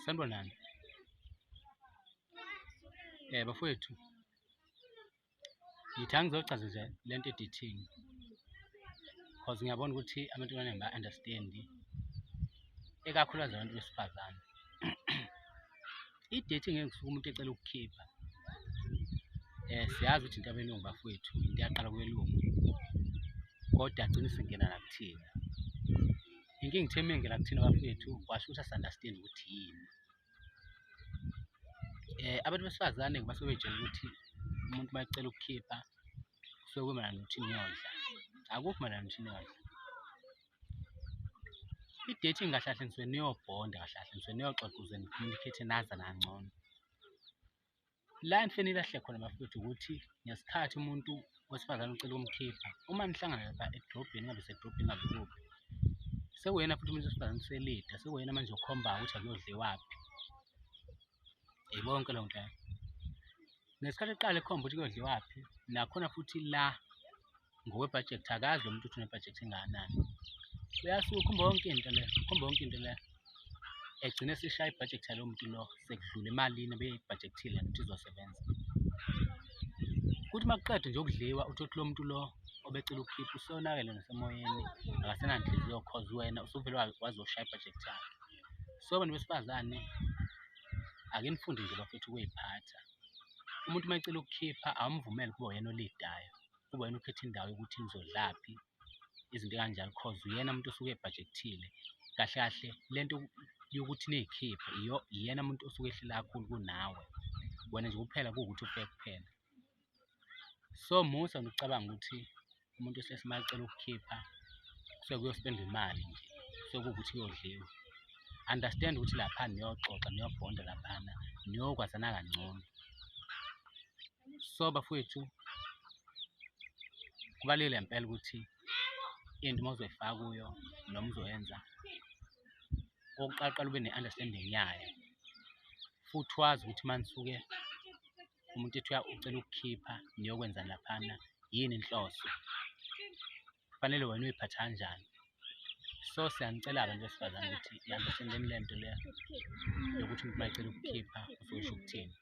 Sanibonani. Bafowethu, ngithi angizochaza nje lento e-dating because ngiyabona ukuthi amantombazane ba-understand-i, ikakhulukazi abantu besifazane. I-dating ngeke umuntu ecela ukukhipha. Siyazi ukuthi into yabelungu bafowethu, into yaqala kwelungu kodwa agcine isingena nakuthina. Inkinga ithe mingena kuthina bafowethu, washo ukuthi asi-understand ukuthi yini. Abantu besifazane basuke bey'tshela ukuthi umuntu uma ecela ukukhipha kusuke kumayelana nokuthi niyodla. Akukho mayelana nokuthi niyodla. I-dating kahle kahle nisuke niyobhonda, kahle kahle nisuke niyoxoxa ukuze ni-communicate nazane kangcono. La enifike nilahle khona bafowethu ukuthi ngesikhathi umuntu wesifazane ucela ukumkhipha, uma nihlangana lapha edrobheni, ngabe sedrobheni ngabe kuphi, sekuyena futhi umuntu wesifazane uselida, sekuyena manje okhombayo ukuthi akuyodliwaphi. Yayibona yonke leyo nto leyo. Ngesikhathi eqala ekhomba ukuthi kuyodliwaphi, nakhona futhi la ngokwebhajethi akazi lo muntu ukuthi unebhajethi engakanani. Uyasuka ukhomba yonke into le, ukhomba yonke into le, egcine esishaya ibhajethi yalowo muntu lo, sekudlula emalini ebeyibhajekthile ukuthi izosebenza. Kuthi uma kuqeda nje ukudliwa, uthole ukuthi lo muntu lo obecela ukukhipha useyonakele nasemoyeni, akasenanhliziyo cause wena usuvele wazoshaya ibhajethi yakhe. So bantu besifazane, ake nifunde nje bafethu ukuy'phatha. Umuntu uma ecela ukukhipha awumvumele kube uyena olidayo, kube uyena ukhetha indawo yokuthi nizodlaphi, izinto ey'kanjalo cause uyena muntu osuke ebhajekthile. Kahle kahle lento yokuthi niy'khiphe iyena muntu osuke ehlela kakhulu kunawe, wena nje kuphela kuwukuthi ufike kuphela. So musa nokucabanga ukuthi umuntu wesilisa uma ecela ukukhipha kusuke kuyospendwa imali nje, kusuke kuwukuthi kuyodliwa. Understand ukuthi lapha niyoxoxa, niyobhonda laphana, niyokwazana kangcono. So bafowethu, kubalulekile ngempela ukuthi into uma uzoyifaka kuyo noma uzoyenza, okokuqala qala ube ne-understanding yayo, futhi wazi ukuthi uma nisuke umuntu ethi ucela ukukhipha niyokwenzani laphana, yini inhloso, kufanele wena uy'phathe kanjani. So siyanicela abantu besifazane ukuthi i-understand-eni le nto le yokuthi umuntu uma ecela ukukhipha usuke esho ukuthini.